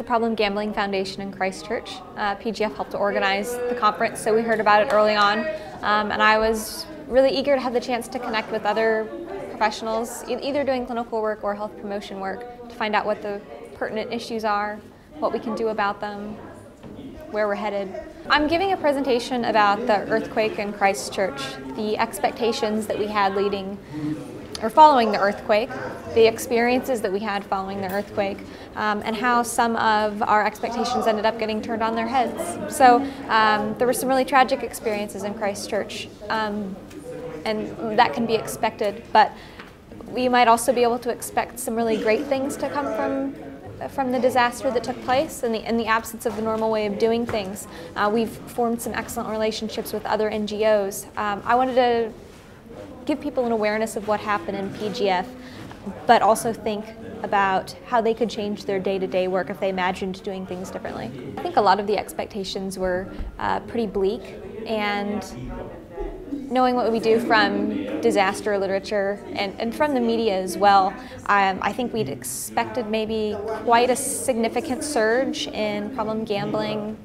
Problem Gambling Foundation in Christchurch. PGF helped to organize the conference, so we heard about it early on, and I was really eager to have the chance to connect with other professionals, either doing clinical work or health promotion work, to find out what the pertinent issues are, what we can do about them, where we're headed. I'm giving a presentation about the earthquake in Christchurch, the expectations that we had following the earthquake, the experiences that we had following the earthquake, and how some of our expectations ended up getting turned on their heads. So there were some really tragic experiences in Christchurch, and that can be expected, but we might also be able to expect some really great things to come from the disaster that took place in the absence of the normal way of doing things. We've formed some excellent relationships with other NGOs. I wanted to give people an awareness of what happened in PGF, but also think about how they could change their day-to-day work if they imagined doing things differently. I think a lot of the expectations were pretty bleak, and knowing what we do from disaster literature and from the media as well, I think we'd expected maybe quite a significant surge in problem gambling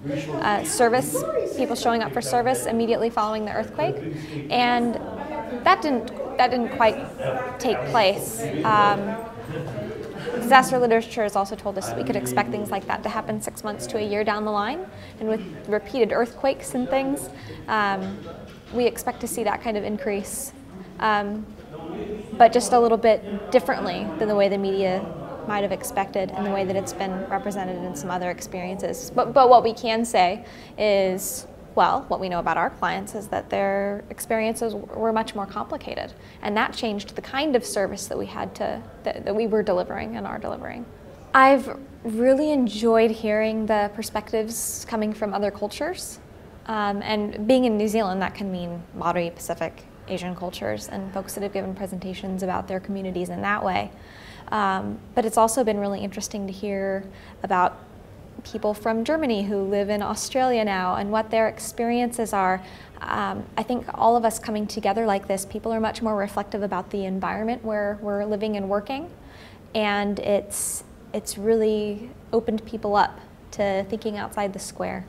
service, people showing up for service immediately following the earthquake, and that didn't quite take place. Disaster literature has also told us that we could expect things like that to happen 6 months to a year down the line, and with repeated earthquakes and things, we expect to see that kind of increase, but just a little bit differently than the way the media might have expected and the way that it's been represented in some other experiences. But what we can say is, well, what we know about our clients is that their experiences were much more complicated, and that changed the kind of service that we had that we were delivering and are delivering. I've really enjoyed hearing the perspectives coming from other cultures, and being in New Zealand, that can mean Maori, Pacific, Asian cultures, and folks that have given presentations about their communities in that way. But it's also been really interesting to hear about people from Germany who live in Australia now and what their experiences are. I think all of us coming together like this, people are much more reflective about the environment where we're living and working, and it's really opened people up to thinking outside the square.